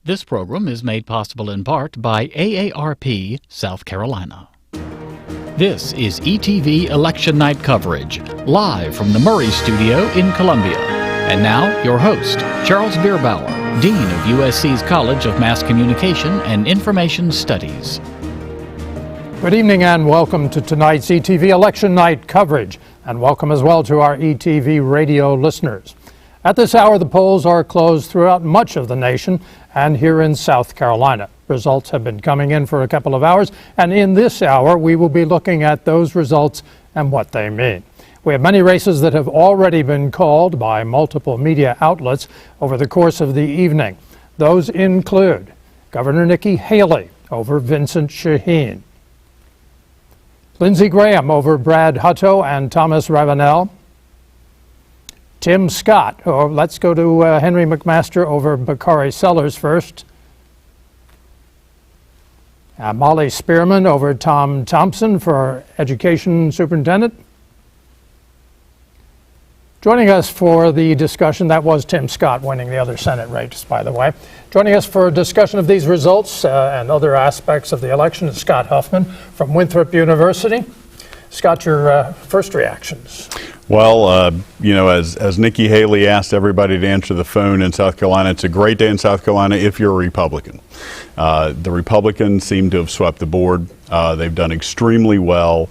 This program is made possible in part by AARP South Carolina. This is ETV Election Night coverage, live from the Murray Studio in Columbia. And now, your host, Charles Bierbauer, Dean of USC's College of Mass Communication and Information Studies. Good evening and welcome to tonight's ETV Election Night coverage, and welcome as well to our ETV radio listeners. At this hour, the polls are closed throughout much of the nation and here in South Carolina. Results have been coming in for a couple of hours, and in this hour, we will be looking at those results and what they mean. We have many races that have already been called by multiple media outlets over the course of the evening. Those include Governor Nikki Haley over Vincent Shaheen, Lindsey Graham over Brad Hutto and Thomas Ravenel, Tim Scott, let's go to Henry McMaster over Bakari Sellers first, Molly Spearman over Tom Thompson for Education Superintendent. Joining us for the discussion, that was Tim Scott winning the other Senate race, by the way. Joining us for a discussion of these results and other aspects of the election is Scott Huffman from Winthrop University. Scott, your first reactions. Well, as Nikki Haley asked everybody to answer the phone in South Carolina, it's a great day in South Carolina if you're a Republican. The Republicans seem to have swept the board. They've done extremely well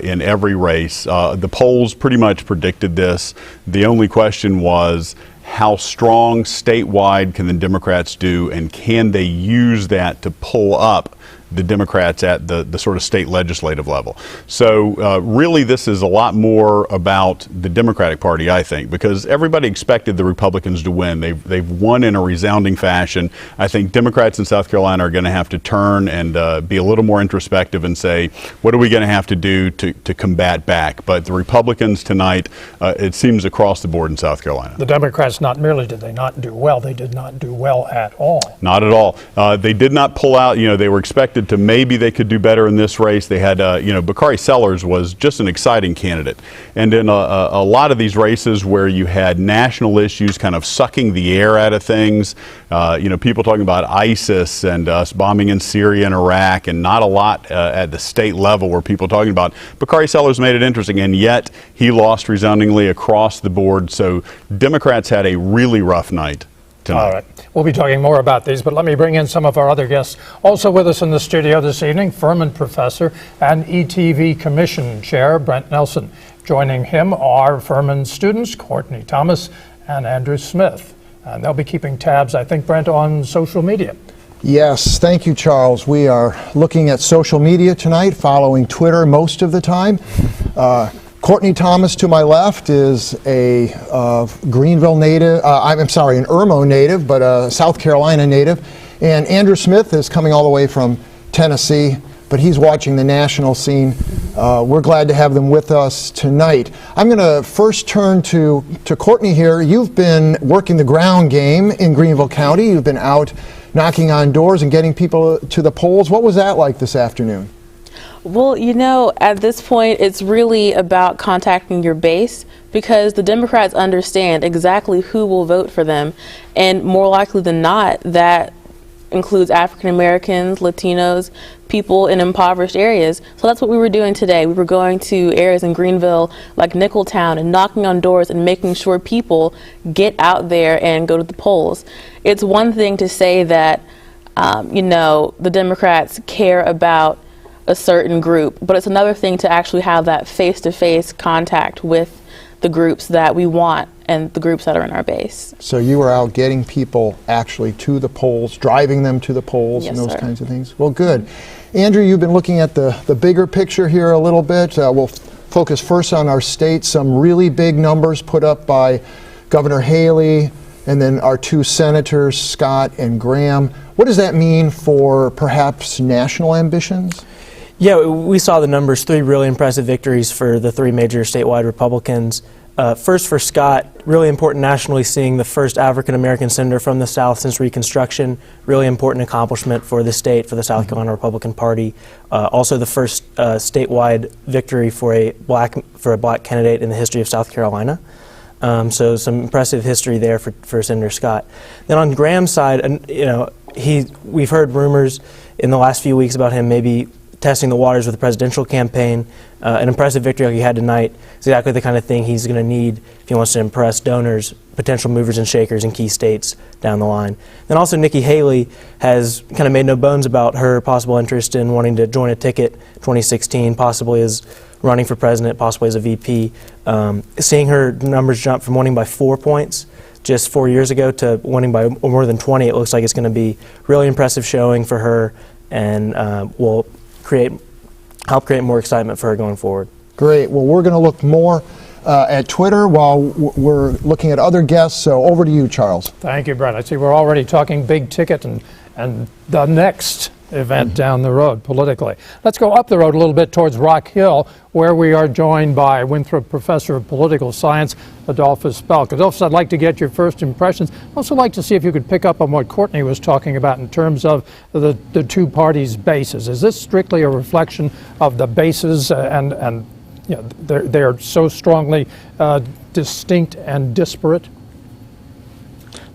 in every race. The polls pretty much predicted this. The only question was, how strong statewide can the Democrats do, and can they use that to pull up the Democrats at the sort of state legislative level? So really this is a lot more about the Democratic Party, I think, because everybody expected the Republicans to win. They've won in a resounding fashion. I think Democrats in South Carolina are going to have to turn and be a little more introspective and say, what are we going to have to do to combat back? But the Republicans tonight, it seems across the board in South Carolina. The Democrats not merely did they not do well, they did not do well at all. Not at all. They did not pull out, they were expected to maybe they could do better in this race. They had, Bakari Sellers was just an exciting candidate. And in a lot of these races where you had national issues kind of sucking the air out of things, people talking about ISIS and us bombing in Syria and Iraq, and not a lot at the state level where people are talking about. Bakari Sellers made it interesting, and yet he lost resoundingly across the board. So Democrats had a really rough night tonight. All right. We'll be talking more about these, but let me bring in some of our other guests. Also with us in the studio this evening, Furman Professor and ETV Commission Chair Brent Nelson. Joining him are Furman students Courtney Thomas and Andrew Smith. And they'll be keeping tabs, I think, Brent, on social media. Yes, thank you, Charles. We are looking at social media tonight, following Twitter most of the time. Courtney Thomas to my left is a Greenville native, an Irmo native, but a South Carolina native. And Andrew Smith is coming all the way from Tennessee, but he's watching the national scene. We're glad to have them with us tonight. I'm going to first turn to Courtney here. You've been working the ground game in Greenville County. You've been out knocking on doors and getting people to the polls. What was that like this afternoon? Well, at this point, it's really about contacting your base, because the Democrats understand exactly who will vote for them. And more likely than not, that includes African Americans, Latinos, people in impoverished areas. So that's what we were doing today. We were going to areas in Greenville like Nicholtown and knocking on doors and making sure people get out there and go to the polls. It's one thing to say that, the Democrats care about a certain group, but it's another thing to actually have that face-to-face contact with the groups that we want and the groups that are in our base. So you were out getting people actually to the polls, driving them to the polls, yes, and those sir. kinds of things. Well, good. Andrew, you've been looking at the bigger picture here a little bit. We'll focus first on our state. Some really big numbers put up by Governor Haley and then our two senators, Scott and Graham. What does that mean for perhaps national ambitions? Yeah, we saw the numbers, 3 really impressive victories for the 3 major statewide Republicans. First for Scott, really important nationally, seeing the first African-American senator from the South since Reconstruction. Really important accomplishment for the state, for the South Carolina Republican Party. Also the first statewide victory for a black candidate in the history of South Carolina. So some impressive history there for Senator Scott. Then on Graham's side, we've heard rumors in the last few weeks about him maybe testing the waters with the presidential campaign. An impressive victory like he had tonight is exactly the kind of thing he's going to need if he wants to impress donors, potential movers and shakers in key states down the line. Then also Nikki Haley has kind of made no bones about her possible interest in wanting to join a ticket 2016, possibly as running for president, possibly as a VP. Seeing her numbers jump from winning by 4 points just 4 years ago to winning by more than 20, it looks like it's going to be really impressive showing for her, and will help create more excitement for her going forward. Great. Well, we're going to look more at Twitter while we're looking at other guests. So over to you, Charles. Thank you, Brett. I see we're already talking big ticket and the next event down the road politically. Let's go up the road a little bit towards Rock Hill, where we are joined by Winthrop Professor of Political Science, Adolphus Belk. Adolphus, I'd like to get your first impressions. I'd also like to see if you could pick up on what Courtney was talking about in terms of the two parties' bases. Is this strictly a reflection of the bases and you know, they're so strongly distinct and disparate?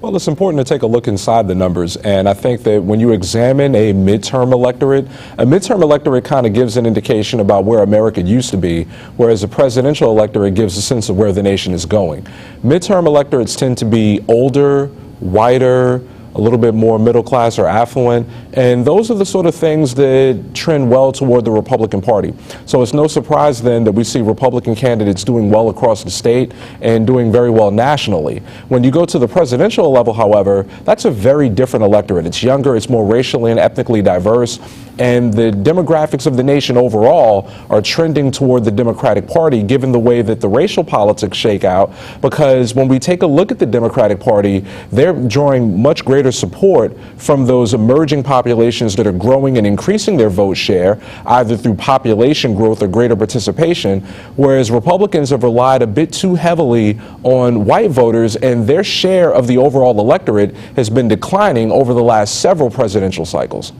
Well, it's important to take a look inside the numbers, and I think that when you examine a midterm electorate kind of gives an indication about where America used to be, whereas a presidential electorate gives a sense of where the nation is going. Midterm electorates tend to be older, whiter, a little bit more middle class or affluent, and those are the sort of things that trend well toward the Republican Party. So it's no surprise then that we see Republican candidates doing well across the state and doing very well nationally. When you go to the presidential level, however, that's a very different electorate. It's younger, it's more racially and ethnically diverse, and the demographics of the nation overall are trending toward the Democratic Party given the way that the racial politics shake out, because when we take a look at the Democratic Party, they're drawing much greater support from those emerging populations that are growing and increasing their vote share, either through population growth or greater participation, whereas Republicans have relied a bit too heavily on white voters, and their share of the overall electorate has been declining over the last several presidential cycles.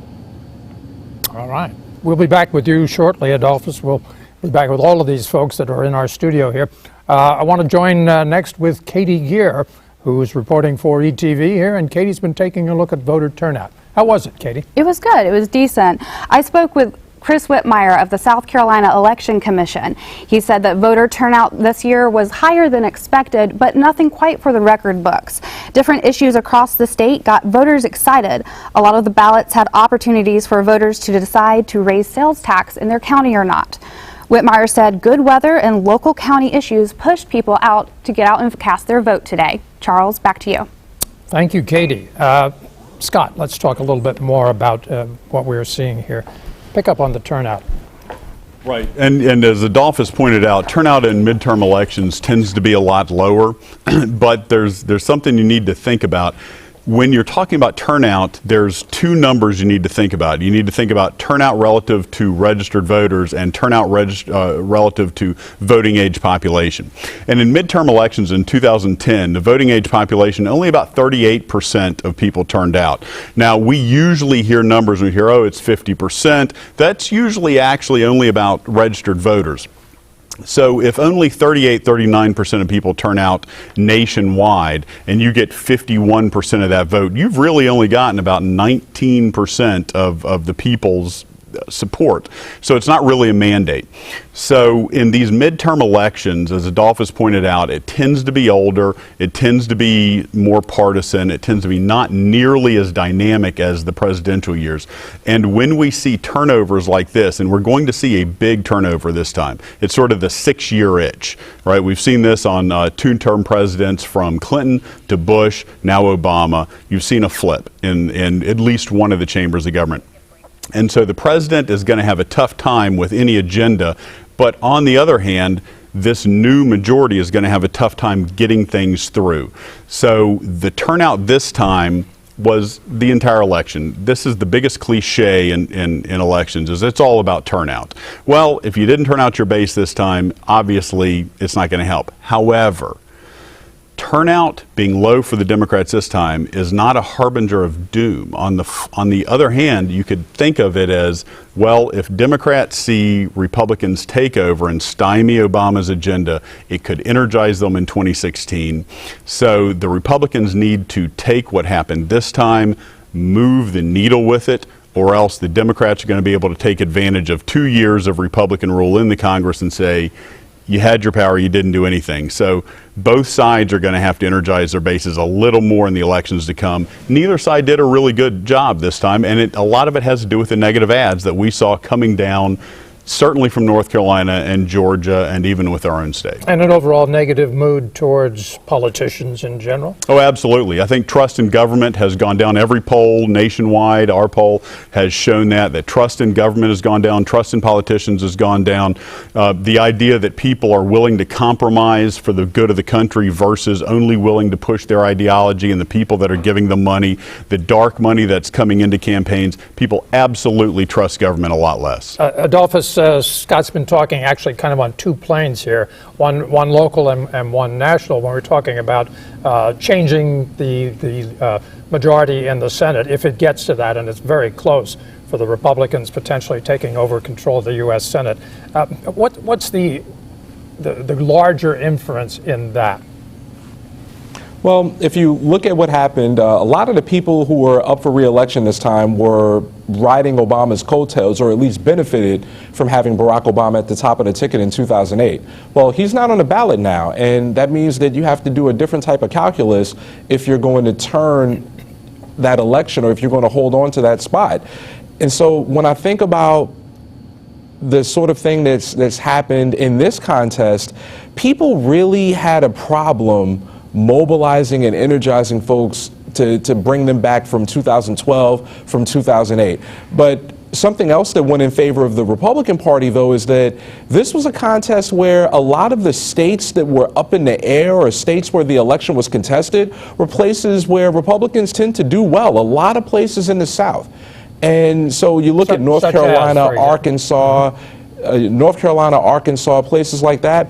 All right. We'll be back with you shortly, Adolphus. We'll be back with all of these folks that are in our studio here. I want to join next with Katie Geer, who's reporting for ETV here, and Katie's been taking a look at voter turnout. How was it, Katie? It was good. It was decent. I spoke with Chris Whitmire of the South Carolina Election Commission. He said that voter turnout this year was higher than expected, but nothing quite for the record books. Different issues across the state got voters excited. A lot of the ballots had opportunities for voters to decide to raise sales tax in their county or not. Whitmire said good weather and local county issues pushed people out to get out and cast their vote today. Charles, back to you. Thank you, Katie. Scott, let's talk a little bit more about what we're seeing here. Pick up on the turnout. Right, and as Adolphus pointed out, turnout in midterm elections tends to be a lot lower, but there's something you need to think about. When you're talking about turnout, there's two numbers you need to think about. You need to think about turnout relative to registered voters and turnout relative to voting age population. And in midterm elections in 2010, the voting age population, only about 38% of people turned out. Now, we usually hear numbers, we hear, oh, it's 50%. That's usually actually only about registered voters. So if only 39% of people turn out nationwide and you get 51% of that vote, you've really only gotten about 19% of the people's support. So it's not really a mandate. So in these midterm elections, as Adolphus pointed out, it tends to be older, it tends to be more partisan, it tends to be not nearly as dynamic as the presidential years. And when we see turnovers like this, and we're going to see a big turnover this time, it's sort of the 6-year itch, right? We've seen this on 2-term presidents from Clinton to Bush, now Obama. You've seen a flip in at least one of the chambers of government. And so the president is going to have a tough time with any agenda, but on the other hand, this new majority is going to have a tough time getting things through. So the turnout this time was the entire election. This is the biggest cliche in elections, is it's all about turnout. Well, if you didn't turn out your base this time, obviously it's not going to help. However, turnout being low for the Democrats this time is not a harbinger of doom. On the other hand, you could think of it as, well, if Democrats see Republicans take over and stymie Obama's agenda, it could energize them in 2016. So the Republicans need to take what happened this time, move the needle with it, or else the Democrats are going to be able to take advantage of 2 years of Republican rule in the Congress and say, you had your power, you didn't do anything. So both sides are going to have to energize their bases a little more in the elections to come. Neither side did a really good job this time, and a lot of it has to do with the negative ads that we saw coming down, certainly from North Carolina and Georgia, and even with our own state. And an overall negative mood towards politicians in general? Oh, absolutely. I think trust in government has gone down. Every poll nationwide, our poll, has shown that trust in government has gone down, trust in politicians has gone down. The idea that people are willing to compromise for the good of the country versus only willing to push their ideology, and the people that are giving them money, the dark money that's coming into campaigns, people absolutely trust government a lot less. Adolphus, Scott's been talking actually kind of on two planes here, one local and one national, when we're talking about changing the majority in the Senate, if it gets to that, and it's very close for the Republicans potentially taking over control of the U.S. Senate. What's the larger inference in that? Well, if you look at what happened, a lot of the people who were up for re-election this time were riding Obama's coattails, or at least benefited from having Barack Obama at the top of the ticket in 2008. Well, he's not on the ballot now, and that means that you have to do a different type of calculus if you're going to turn that election, or if you're going to hold on to that spot. And so when I think about the sort of thing that's happened in this contest, people really had a problem mobilizing and energizing folks to bring them back from 2012, from 2008. But something else that went in favor of the Republican Party, though, is that this was a contest where a lot of the states that were up in the air, or states where the election was contested, were places where Republicans tend to do well, a lot of places in the South. And so you look at North Carolina, Arkansas, places like that,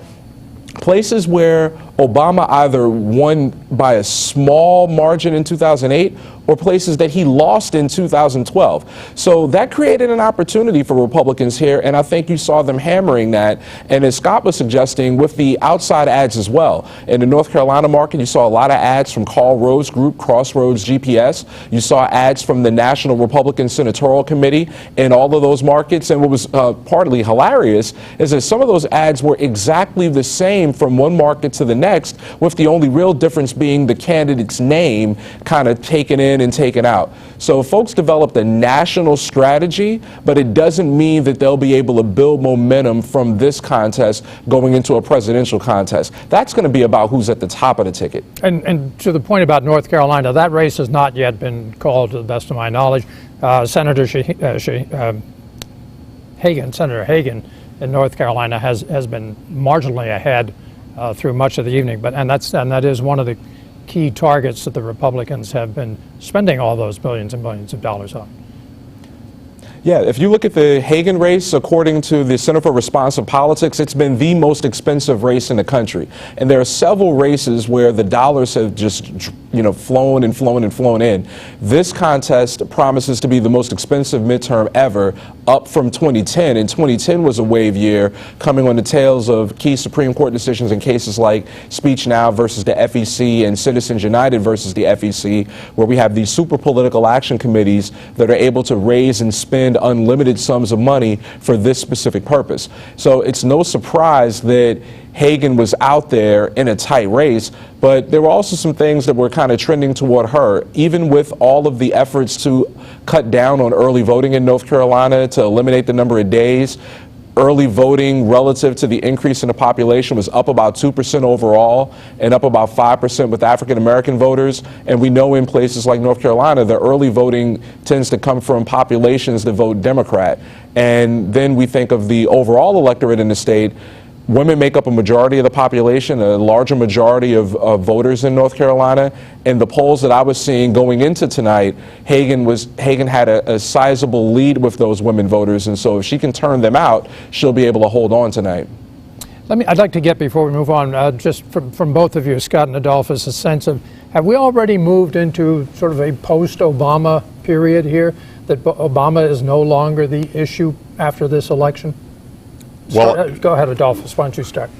places where Obama either won by a small margin in 2008, or places that he lost in 2012. So that created an opportunity for Republicans here, and I think you saw them hammering that. And as Scott was suggesting, with the outside ads as well. In the North Carolina market, you saw a lot of ads from Karl Rove Group, Crossroads GPS. You saw ads from the National Republican Senatorial Committee in all of those markets. And what was partly hilarious is that some of those ads were exactly the same from one market to the next, with the only real difference being the candidate's name kind of taken in and taken out. So folks developed a national strategy, but it doesn't mean that they'll be able to build momentum from this contest going into a presidential contest. That's going to be about who's at the top of the ticket. And to the point about North Carolina, that race has not yet been called, to the best of my knowledge. Senator Hagan in North Carolina has been marginally ahead through much of the evening, and that is one of the key targets that the Republicans have been spending all those billions and billions of dollars on. Yeah, if you look at the Hagan race, according to the Center for Responsive Politics, it's been the most expensive race in the country. And there are several races where the dollars have just, flown and flown and flown in. This contest promises to be the most expensive midterm ever, up from 2010. And 2010 was a wave year, coming on the tails of key Supreme Court decisions in cases like Speech Now versus the FEC and Citizens United versus the FEC, where we have these super political action committees that are able to raise and spend unlimited sums of money for this specific purpose. So it's no surprise that Hagan was out there in a tight race, but there were also some things that were kind of trending toward her. Even with all of the efforts to cut down on early voting in North Carolina, to eliminate the number of days, early voting relative to the increase in the population was up about 2% overall, and up about 5% with African American voters. And we know in places like North Carolina, the early voting tends to come from populations that vote Democrat. And then we think of the overall electorate in the state. Women make up a majority of the population, a larger majority of voters in North Carolina. In the polls that I was seeing going into tonight, Hagan had a sizable lead with those women voters, and so if she can turn them out, she'll be able to hold on tonight. I'd like to get, before we move on, just from both of you, Scott and Adolphus, a sense of, have we already moved into sort of a post-Obama period here, that Obama is no longer the issue after this election? Well, go ahead, Adolphus. Why don't you start?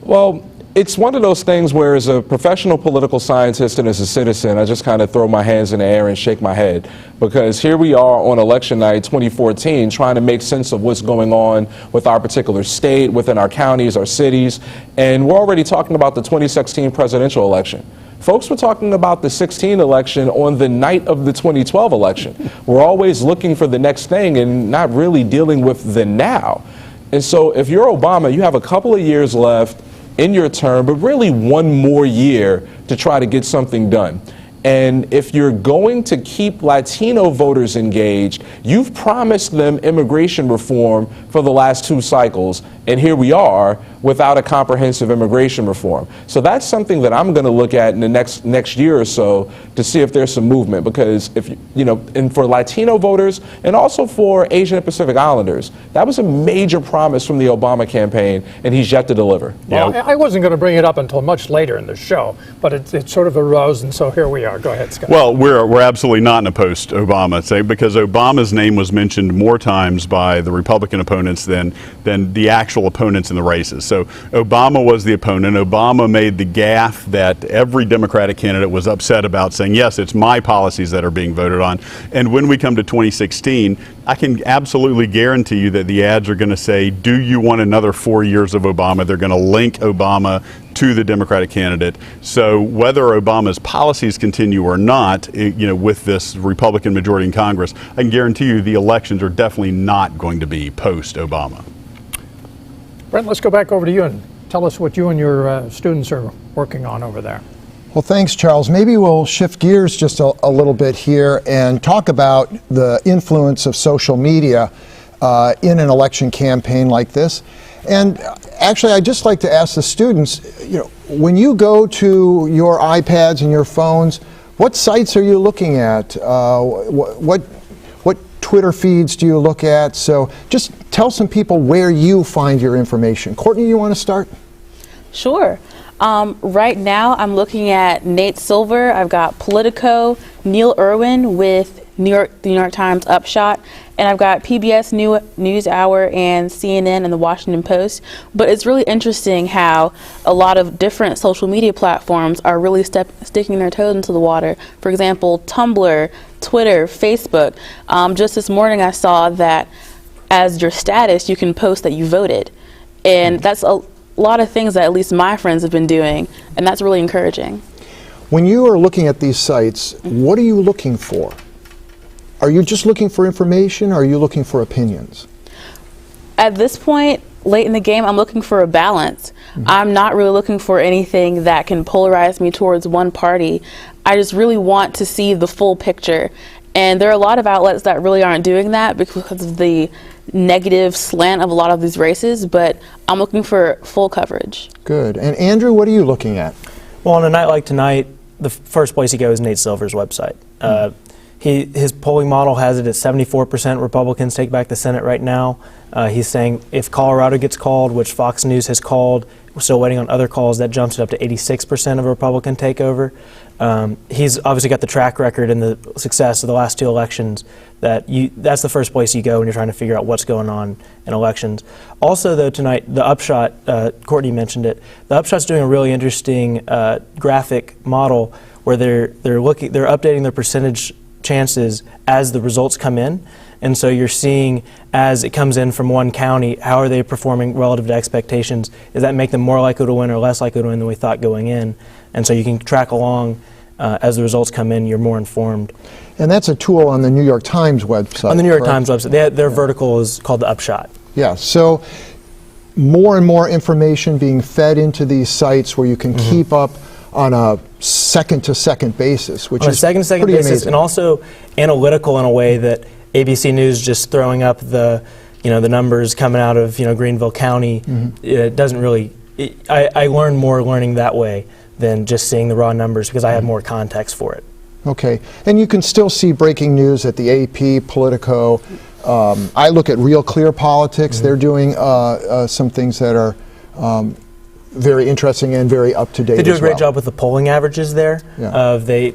Well, It's one of those things where, as a professional political scientist and as a citizen, I just kind of throw my hands in the air and shake my head, because here we are on election night 2014 trying to make sense of what's going on with our particular state, within our counties, our cities, and we're already talking about the 2016 presidential election. Folks were talking about the 2016 election on the night of the 2012 election. We're always looking for the next thing and not really dealing with the now. And so if you're Obama, you have a couple of years left in your term, but really one more year to try to get something done. And if you're going to keep Latino voters engaged, you've promised them immigration reform for the last 2 cycles, and here we are without a comprehensive immigration reform. So that's something that I'm going to look at in the next year or so to see if there's some movement, because if and for Latino voters and also for Asian and Pacific Islanders, that was a major promise from the Obama campaign, and he's yet to deliver. Well, I wasn't going to bring it up until much later in the show, but it sort of arose, and so here we are. Go ahead, Scott. Well, we're absolutely not in a post-Obama, say, because Obama's name was mentioned more times by the Republican opponents than the actual opponents in the races. So Obama was the opponent. Obama made the gaffe that every Democratic candidate was upset about, saying, yes, it's my policies that are being voted on. And when we come to 2016, I can absolutely guarantee you that the ads are going to say, do you want another 4 years of Obama? They're going to link Obama to the Democratic candidate. So whether Obama's policies continue or not, with this Republican majority in Congress, I can guarantee you the elections are definitely not going to be post-Obama. Brent, let's go back over to you and tell us what you and your students are working on over there. Well, thanks, Charles. Maybe we'll shift gears just a little bit here and talk about the influence of social media in an election campaign like this. And actually, I'd just like to ask the students, when you go to your iPads and your phones, what sites are you looking at? What Twitter feeds do you look at? So just tell some people where you find your information. Courtney, you want to start? Sure. Right now, I'm looking at Nate Silver. I've got Politico, Neil Irwin with the New York Times Upshot, and I've got PBS NewsHour and CNN and the Washington Post. But it's really interesting how a lot of different social media platforms are really sticking their toes into the water. For example, Tumblr, Twitter, Facebook. Just this morning, I saw that as your status, you can post that you voted, and that's a lot of things that at least my friends have been doing, and that's really encouraging. When you are looking at these sites, what are you looking for? Are you just looking for information, or are you looking for opinions? At this point, late in the game, I'm looking for a balance. I'm not really looking for anything that can polarize me towards one party. I just really want to see the full picture. And there are a lot of outlets that really aren't doing that because of the negative slant of a lot of these races, but I'm looking for full coverage. Good. And Andrew, what are you looking at? Well, on a night like tonight, the first place you go is Nate Silver's website. His polling model has it at 74% Republicans take back the Senate right now. He's saying if Colorado gets called, which Fox News has called, we're still waiting on other calls, that jumps it up to 86% of a Republican takeover. He's obviously got the track record and the success of the last 2 elections. That's the first place you go when you're trying to figure out what's going on in elections. Also, though, tonight, the Upshot, Courtney mentioned it, the Upshot's doing a really interesting graphic model where they're updating their percentage chances as the results come in. And so you're seeing, as it comes in from one county, how are they performing relative to expectations? Does that make them more likely to win or less likely to win than we thought going in? And so you can track along as the results come in, you're more informed. And that's a tool on the New York Times website. On the New York Times website. Their vertical is called the Upshot. Yeah, so more and more information being fed into these sites where you can keep up on a second-to-second basis, which is pretty amazing. And also analytical in a way that ABC News just throwing up the numbers coming out of Greenville County. It doesn't really. I learn more learning that way than just seeing the raw numbers because I have more context for it. Okay, and you can still see breaking news at the AP, Politico. I look at Real Clear Politics. They're doing some things that are very interesting and very up to date. They do a great job with the polling averages there. Yeah. They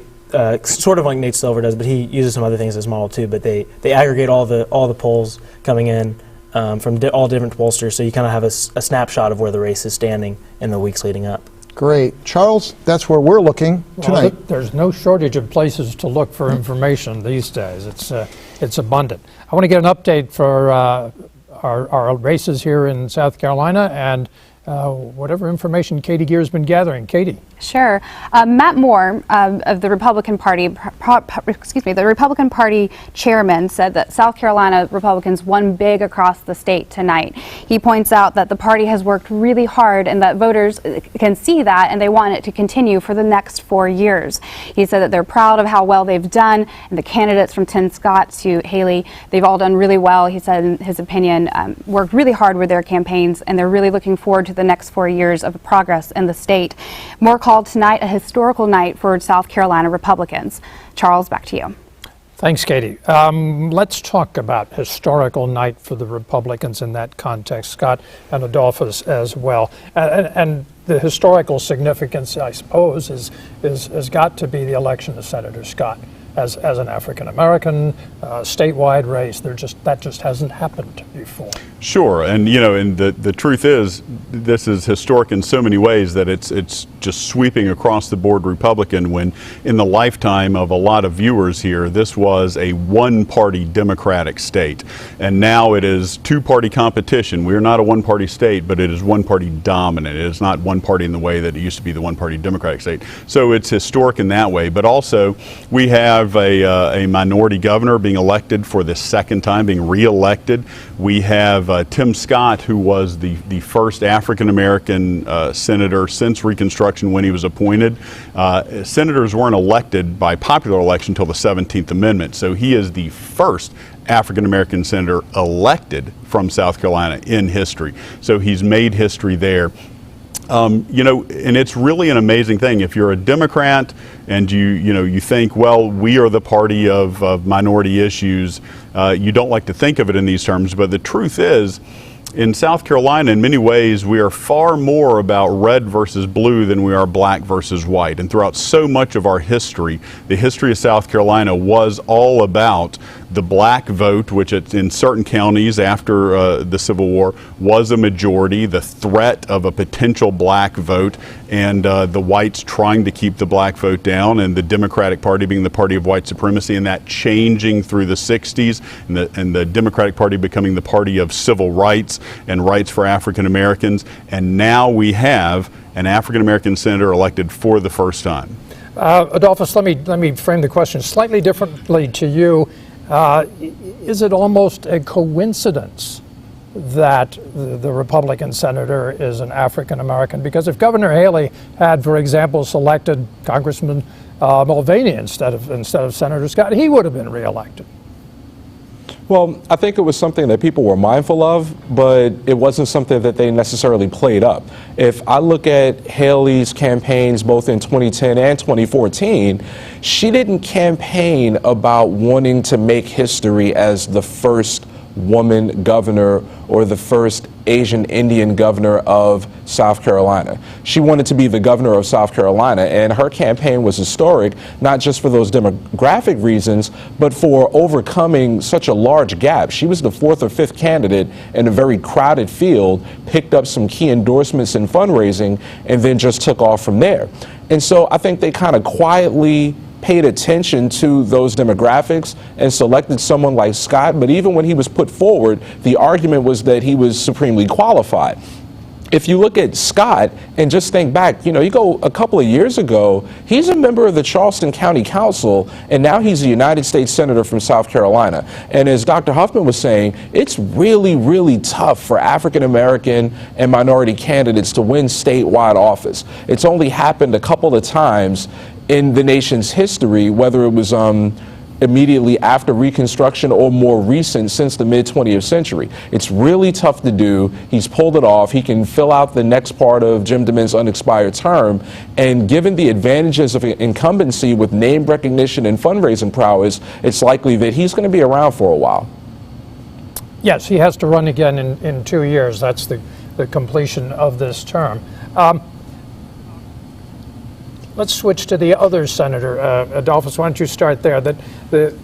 sort of like Nate Silver does, but he uses some other things as model too. But they aggregate all the polls coming in from all different pollsters, so you kind of have a snapshot of where the race is standing in the weeks leading up. Great. Charles, that's where we're looking tonight. Well, there's no shortage of places to look for information these days. It's abundant. I want to get an update for our races here in South Carolina and whatever information Katie Gear's been gathering. Katie. Sure. Matt Moore of the Republican Party, the Republican Party chairman, said that South Carolina Republicans won big across the state tonight. He points out that the party has worked really hard and that voters can see that and they want it to continue for the next 4 years. He said that they're proud of how well they've done, and the candidates from Tim Scott to Haley, they've all done really well. He said, in his opinion, worked really hard with their campaigns, and they're really looking forward to the next 4 years of progress in the state. Moore called tonight a historical night for South Carolina Republicans. Charles, back to you. Thanks, Katie. Let's talk about historical night for the Republicans in that context, Scott and Adolphus as well. And the historical significance, I suppose, has got to be the election of Senator Scott as an African-American statewide race. That just hasn't happened before. Sure, and and the truth is, this is historic in so many ways that it's just sweeping across the board Republican, when in the lifetime of a lot of viewers here, this was a one-party Democratic state, and now it is two-party competition. We are not a one-party state, but it is one-party dominant. It is not one party in the way that it used to be the one-party Democratic state. So it's historic in that way, but also we have a minority governor being elected for the second time, being re-elected. We have Tim Scott, who was the first African-American senator since Reconstruction when he was appointed. Senators weren't elected by popular election until the 17th Amendment, so he is the first African-American senator elected from South Carolina in history. So he's made history there. And it's really an amazing thing. If you're a Democrat and you think, well, we are the party of minority issues, you don't like to think of it in these terms, but the truth is, in South Carolina, in many ways, we are far more about red versus blue than we are black versus white. And throughout so much of our history, the history of South Carolina was all about the black vote, which in certain counties after the Civil War was a majority, the threat of a potential black vote, and the whites trying to keep the black vote down, and the Democratic Party being the party of white supremacy, and that changing through the 60s, and the Democratic Party becoming the party of civil rights and rights for African Americans. And now we have an African American senator elected for the first time. Adolphus, let me frame the question slightly differently to you. Is it almost a coincidence that the Republican senator is an African American? Because if Governor Haley had, for example, selected Congressman Mulvaney instead of Senator Scott, he would have been reelected. Well, I think it was something that people were mindful of, but it wasn't something that they necessarily played up. If I look at Haley's campaigns both in 2010 and 2014, she didn't campaign about wanting to make history as the first woman governor or the first Asian Indian governor of South Carolina. She wanted to be the governor of South Carolina, and her campaign was historic, not just for those demographic reasons, but for overcoming such a large gap. She was the fourth or fifth candidate in a very crowded field, picked up some key endorsements in fundraising, and then just took off from there. And so I think they kind of quietly paid attention to those demographics and selected someone like Scott. But even when he was put forward, the argument was that he was supremely qualified. If you look at Scott and just think back, you go a couple of years ago, he's a member of the Charleston County Council, and now he's a United States Senator from South Carolina. And as Dr. Huffman was saying, it's really, really tough for African American and minority candidates to win statewide office. It's only happened a couple of times in the nation's history, whether it was immediately after Reconstruction or more recent since the mid-20th century. It's really tough to do. He's pulled it off. He can fill out the next part of Jim DeMint's unexpired term, and given the advantages of incumbency with name recognition and fundraising prowess, it's likely that he's going to be around for a while. Yes, he has to run again in 2 years. That's the completion of this term. Let's switch to the other senator. Adolphus, why don't you start there? The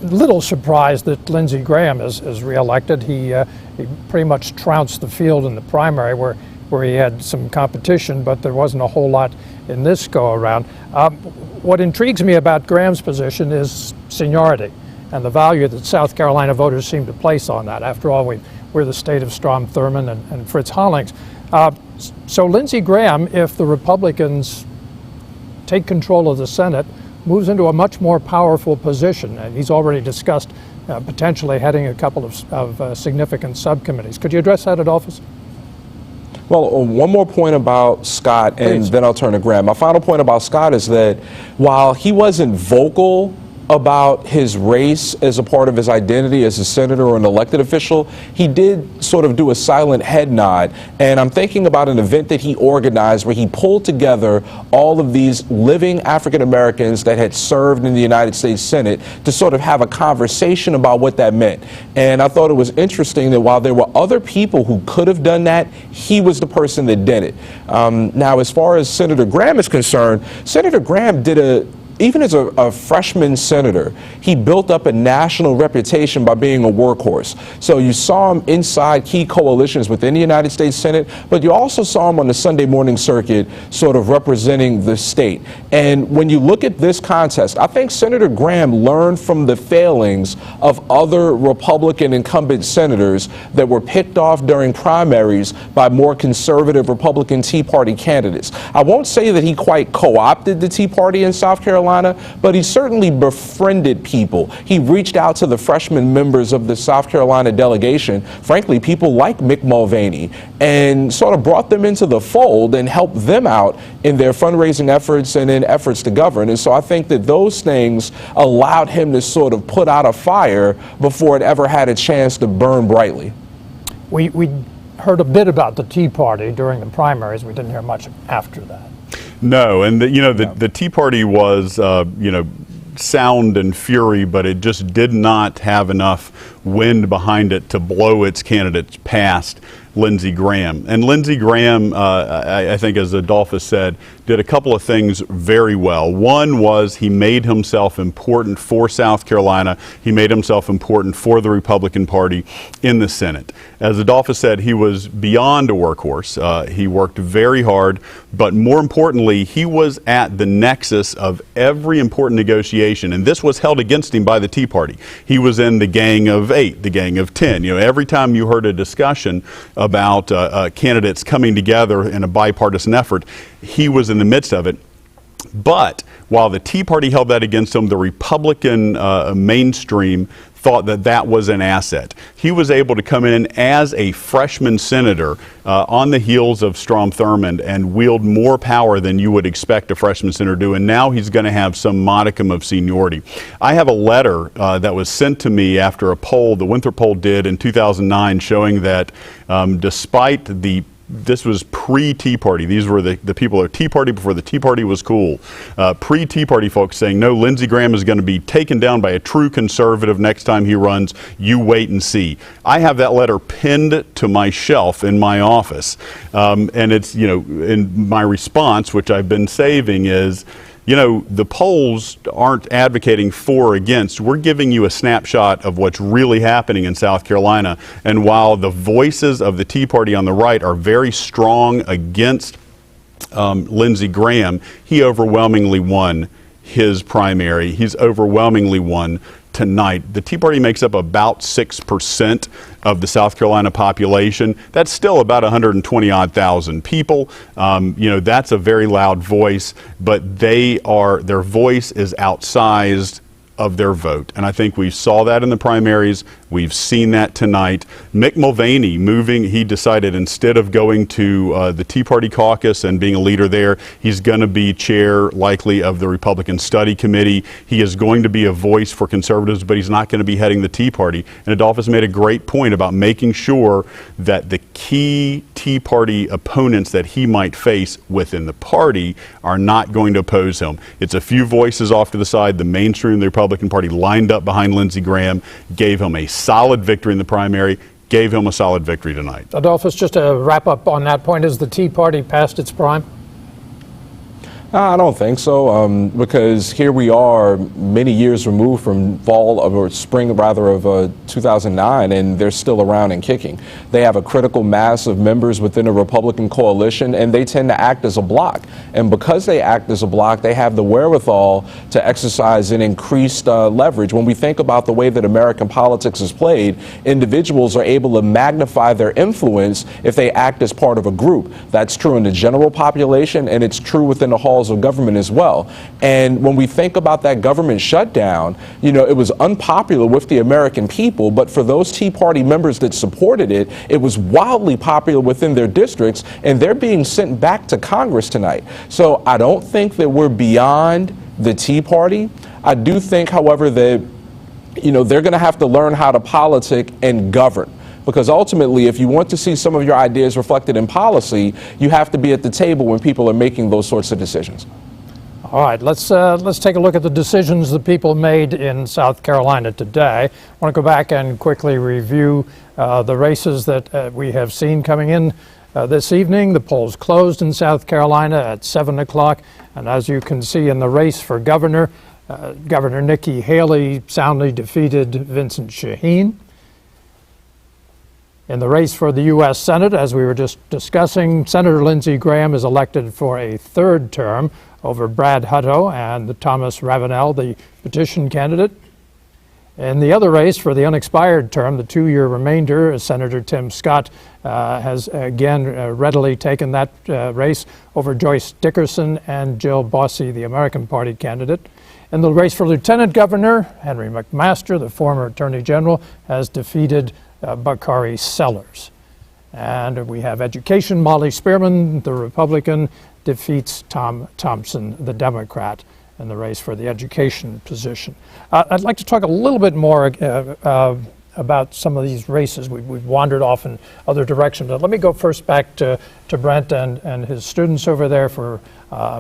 little surprise that Lindsey Graham is reelected. He he pretty much trounced the field in the primary where he had some competition, but there wasn't a whole lot in this go-around. What intrigues me about Graham's position is seniority and the value that South Carolina voters seem to place on that. After all, we're the state of Strom Thurmond and Fritz Hollings. So Lindsey Graham, if the Republicans take control of the Senate, moves into a much more powerful position. And he's already discussed potentially heading a couple of significant subcommittees. Could you address that, Adolphus? Well, one more point about Scott, and Please. then I'll turn to Graham. My final point about Scott is that while he wasn't vocal about his race as a part of his identity as a senator or an elected official, he did sort of do a silent head nod. And I'm thinking about an event that he organized where he pulled together all of these living African Americans that had served in the United States Senate to sort of have a conversation about what that meant. And I thought it was interesting that while there were other people who could have done that, he was the person that did it. Now, as far as Senator Graham is concerned, Senator Graham even as a freshman senator, he built up a national reputation by being a workhorse. So you saw him inside key coalitions within the United States Senate, but you also saw him on the Sunday morning circuit sort of representing the state. And when you look at this contest, I think Senator Graham learned from the failings of other Republican incumbent senators that were picked off during primaries by more conservative Republican Tea Party candidates. I won't say that he quite co-opted the Tea Party in South Carolina, but he certainly befriended people. He reached out to the freshman members of the South Carolina delegation, frankly, people like Mick Mulvaney, and sort of brought them into the fold and helped them out in their fundraising efforts and in efforts to govern. And so I think that those things allowed him to sort of put out a fire before it ever had a chance to burn brightly. We heard a bit about the Tea Party during the primaries. We didn't hear much after that. No, and the Tea Party was, sound and fury, but it just did not have enough wind behind it to blow its candidates past Lindsey Graham. And Lindsey Graham, I think, as Adolphus said, did a couple of things very well. One was he made himself important for South Carolina. He made himself important for the Republican Party in the Senate. As Adolphus said, he was beyond a workhorse. He worked very hard, but more importantly, he was at the nexus of every important negotiation, and this was held against him by the Tea Party. He was in the Gang of 8, the Gang of 10. Every time you heard a discussion about candidates coming together in a bipartisan effort, he was in the midst of it. But while the Tea Party held that against him, the Republican mainstream thought that that was an asset. He was able to come in as a freshman senator on the heels of Strom Thurmond and wield more power than you would expect a freshman senator to do, and now he's going to have some modicum of seniority. I have a letter that was sent to me after a poll the Winthrop poll did in 2009 showing that despite this was pre-Tea Party. These were the people of Tea Party before the Tea Party was cool. Pre-Tea Party folks saying, no, Lindsey Graham is going to be taken down by a true conservative next time he runs. You wait and see. I have that letter pinned to my shelf in my office. And it's, in my response, which I've been saving, is, the polls aren't advocating for or against. We're giving you a snapshot of what's really happening in South Carolina. And while the voices of the Tea Party on the right are very strong against Lindsey Graham, he overwhelmingly won his primary. He's overwhelmingly won tonight. The Tea Party makes up about 6% of the South Carolina population. That's still about 120-odd thousand people. That's a very loud voice, but their voice is outsized of their vote. And I think we saw that in the primaries. We've seen that tonight. Mick Mulvaney he decided instead of going to the Tea Party caucus and being a leader there, he's going to be chair likely of the Republican Study Committee. He is going to be a voice for conservatives, but he's not going to be heading the Tea Party. And Adolphus made a great point about making sure that the key Tea Party opponents that he might face within the party are not going to oppose him. It's a few voices off to the side. The mainstream of the Republican Party lined up behind Lindsey Graham, gave him a solid victory in the primary, gave him a solid victory tonight. Adolphus, just to wrap up on that point, is the Tea Party past its prime? I don't think so, because here we are many years removed from spring rather of 2009, and they're still around and kicking. They have a critical mass of members within a Republican coalition, and they tend to act as a bloc. And because they act as a bloc, they have the wherewithal to exercise an increased leverage. When we think about the way that American politics is played, individuals are able to magnify their influence if they act as part of a group. That's true in the general population, and it's true within the halls of government as well. And when we think about that government shutdown, you know, it was unpopular with the American people, but for those Tea Party members that supported it, it was wildly popular within their districts, and they're being sent back to Congress tonight. So I don't think that we're beyond the Tea Party. I do think, however, that, you know, they're going to have to learn how to politic and govern. Because ultimately, if you want to see some of your ideas reflected in policy, you have to be at the table when people are making those sorts of decisions. All right, let's take a look at the decisions the people made in South Carolina today. I want to go back and quickly review the races that we have seen coming in this evening. The polls closed in South Carolina at 7 o'clock, and as you can see in the race for governor, Governor Nikki Haley soundly defeated Vincent Shaheen. In the race for the U.S. Senate, as we were just discussing, Senator Lindsey Graham is elected for a third term over Brad Hutto and Thomas Ravenel, the petition candidate. In the other race for the unexpired term, the two-year remainder, Senator Tim Scott has again readily taken that race over Joyce Dickerson and Jill Bosse, the American Party candidate. In the race for lieutenant governor, Henry McMaster, the former attorney general, has defeated Bakari Sellers. And we have education. Molly Spearman, the Republican, defeats Tom Thompson, the Democrat, in the race for the education position. I'd like to talk a little bit more about some of these races. We've wandered off in other directions. But let me go first back to Brent and his students over there for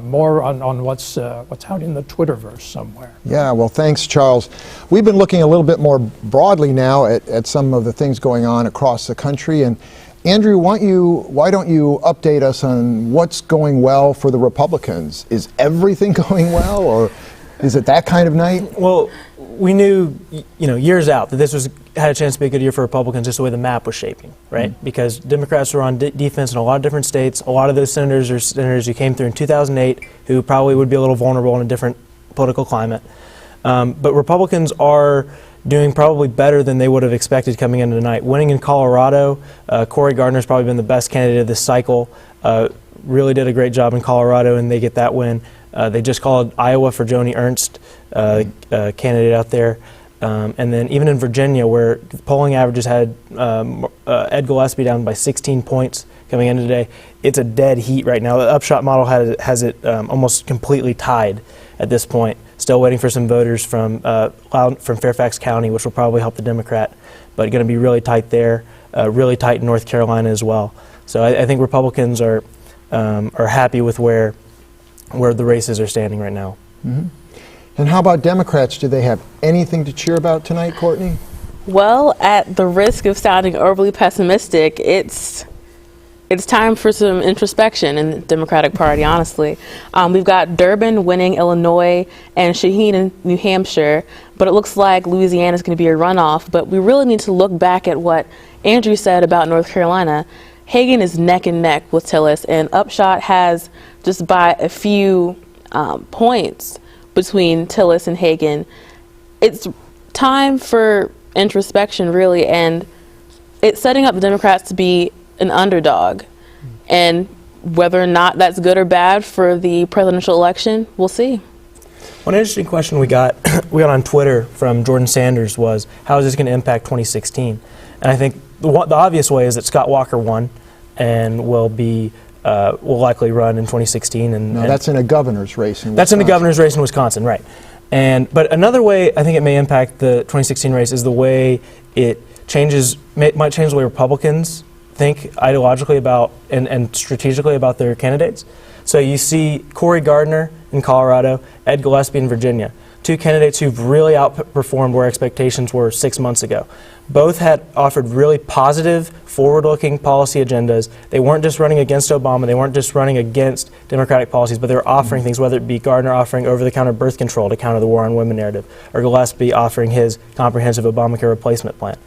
more on what's out in the Twitterverse somewhere. Yeah, well, thanks, Charles. We've been looking a little bit more broadly now at some of the things going on across the country. And Andrew, why don't you update us on what's going well for the Republicans? Is everything going well, or is it that kind of night? Well, we knew, years out that this had a chance to be a good year for Republicans, just the way the map was shaping, right? Mm-hmm. Because Democrats were on defense in a lot of different states. A lot of those senators are senators who came through in 2008 who probably would be a little vulnerable in a different political climate. But Republicans are doing probably better than they would have expected coming into tonight. Winning in Colorado, Cory Gardner's probably been the best candidate of this cycle. Really did a great job in Colorado, and they get that win. They just called Iowa for Joni Ernst, candidate out there. And then even in Virginia, where polling averages had Ed Gillespie down by 16 points coming in today, it's a dead heat right now. The Upshot model has it almost completely tied at this point. Still waiting for some voters from Fairfax County, which will probably help the Democrat, but going to be really tight there, really tight in North Carolina as well. So I think Republicans are happy with where the races are standing right now. Mm-hmm. And how about Democrats? Do they have anything to cheer about tonight, Courtney? Well, at the risk of sounding overly pessimistic, it's time for some introspection in the Democratic Party, honestly. We've got Durbin winning Illinois and Shaheen in New Hampshire, but it looks like Louisiana is going to be a runoff. But we really need to look back at what Andrew said about North Carolina. Hagan is neck and neck with Tillis, and Upshot has just by a few points between Tillis and Hagan. It's time for introspection, really, and it's setting up the Democrats to be an underdog. And whether or not that's good or bad for the presidential election, we'll see. One interesting question we got on Twitter from Jordan Sanders was, how is this going to impact 2016? And I think the obvious way is that Scott Walker won and will likely run in 2016. And that's in a governor's race in Wisconsin. That's in a governor's race in Wisconsin, right. But another way I think it may impact the 2016 race is the way it might change the way Republicans think ideologically about and strategically about their candidates. So you see Cory Gardner in Colorado, Ed Gillespie in Virginia. two candidates who've really outperformed where expectations were 6 months ago. Both had offered really positive, forward-looking policy agendas. They weren't just running against Obama, they weren't just running against Democratic policies, but they were offering things, whether it be Gardner offering over-the-counter birth control to counter the war on women narrative, or Gillespie offering his comprehensive Obamacare replacement plan.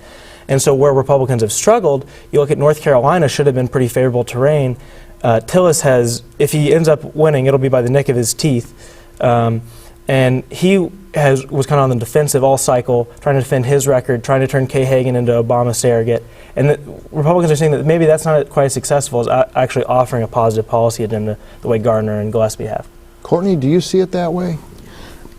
And so where Republicans have struggled, you look at North Carolina, should have been pretty favorable terrain. Tillis has, if he ends up winning, it'll be by the nick of his teeth. And he was kind of on the defensive all cycle, trying to defend his record, trying to turn Kay Hagan into Obama surrogate. And the Republicans are saying that maybe that's not quite as successful as actually offering a positive policy agenda the way Gardner and Gillespie have. Courtney, do you see it that way?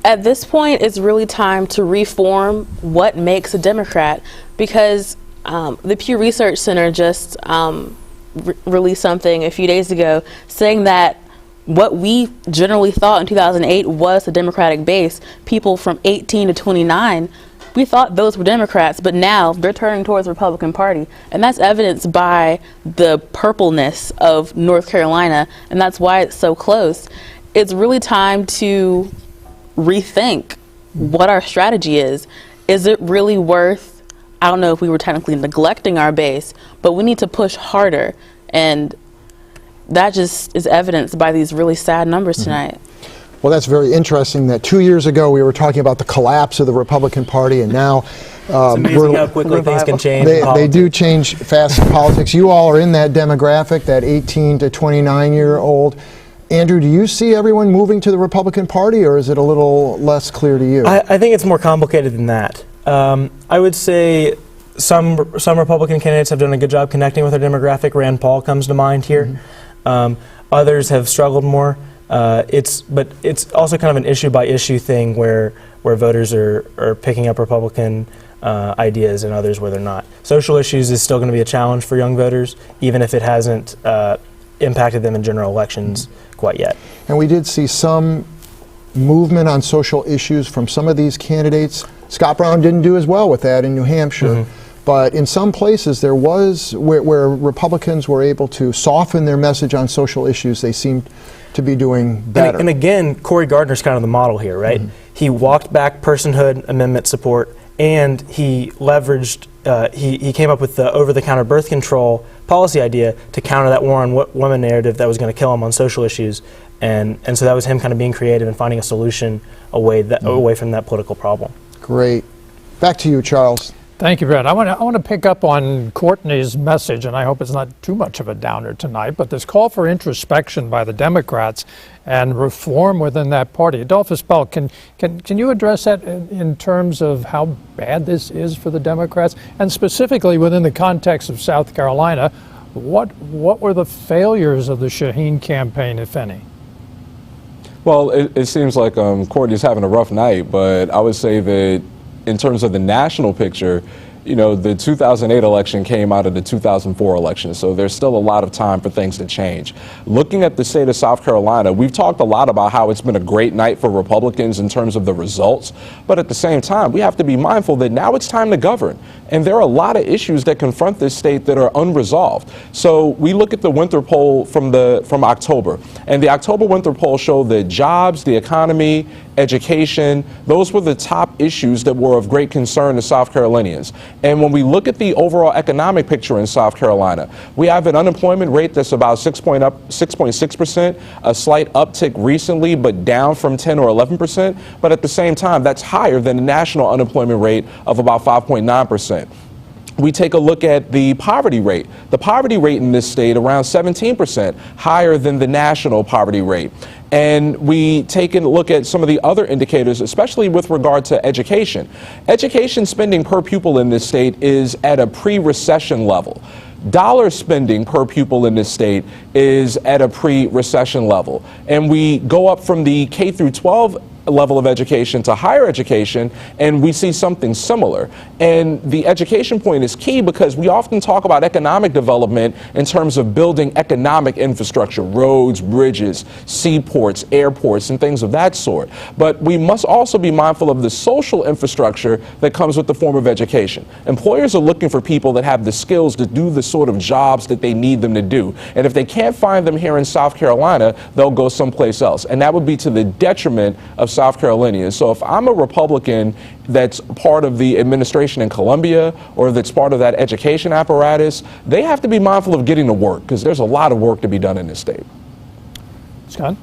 At this point, it's really time to reform what makes a Democrat, because the Pew Research Center just released something a few days ago saying that what we generally thought in 2008 was the Democratic base, people from 18 to 29, we thought those were Democrats, but now they're turning towards the Republican Party. And that's evidenced by the purpleness of North Carolina, and that's why it's so close. It's really time to rethink what our strategy is. Is it really worth, I don't know if we were technically neglecting our base, but we need to push harder. And that just is evidenced by these really sad numbers tonight. Well, that's very interesting that 2 years ago we were talking about the collapse of the Republican Party, and now It's amazing how quickly things can change. They do change fast in politics. You all are in that demographic, that 18 to 29-year-old. Andrew, do you see everyone moving to the Republican Party, or is it a little less clear to you? I think it's more complicated than that. I would say some Republican candidates have done a good job connecting with their demographic. Rand Paul comes to mind here. Others have struggled more. But it's also kind of an issue-by-issue thing where voters are picking up Republican ideas and others where they're not. Social issues is still going to be a challenge for young voters, even if it hasn't impacted them in general elections quite yet. And we did see some movement on social issues from some of these candidates. Scott Brown didn't do as well with that in New Hampshire. But in some places there was, where Republicans were able to soften their message on social issues, they seemed to be doing better. And again, Cory Gardner's kind of the model here, right? He walked back personhood amendment support, and he leveraged, he came up with the over-the-counter birth control policy idea to counter that war on women narrative that was going to kill him on social issues. And so that was him kind of being creative and finding a solution away from that political problem. Great. Back to you, Charles. Thank you, Brett. I want to pick up on Courtney's message, and I hope it's not too much of a downer tonight, but this call for introspection by the Democrats and reform within that party. Adolphus Bell, can you address that in terms of how bad this is for the Democrats? And specifically within the context of South Carolina, what were the failures of the Shaheen campaign, if any? Well, it seems like Courtney's having a rough night, but I would say that in terms of the national picture, you know, the 2008 election came out of the 2004 election, so there's still a lot of time for things to change. Looking at the state of South Carolina, we've talked a lot about how it's been a great night for Republicans in terms of the results, but at the same time, we have to be mindful that now it's time to govern, and there are a lot of issues that confront this state that are unresolved. So we look at the winter poll from October, and the October winter poll showed that jobs, the economy, education, those were the top issues that were of great concern to South Carolinians. And when we look at the overall economic picture in South Carolina, we have an unemployment rate that's about 6.6%, a slight uptick recently, but down from 10 or 11%. But at the same time, that's higher than the national unemployment rate of about 5.9%. We take a look at the poverty rate. The poverty rate in this state around 17%, higher than the national poverty rate. And we take a look at some of the other indicators, especially with regard to education. Education spending per pupil in this state is at a pre-recession level. Dollar spending per pupil in this state is at a pre-recession level. And we go up from the K through 12 level of education to higher education, and we see something similar. And the education point is key because we often talk about economic development in terms of building economic infrastructure, roads, bridges, seaports, airports, and things of that sort. But we must also be mindful of the social infrastructure that comes with the form of education. Employers are looking for people that have the skills to do the sort of jobs that they need them to do. And if they can't find them here in South Carolina, they'll go someplace else. And that would be to the detriment of South Carolinians. So if I'm a Republican that's part of the administration in Columbia or that's part of that education apparatus, they have to be mindful of getting to work, because there's a lot of work to be done in this state. Scott?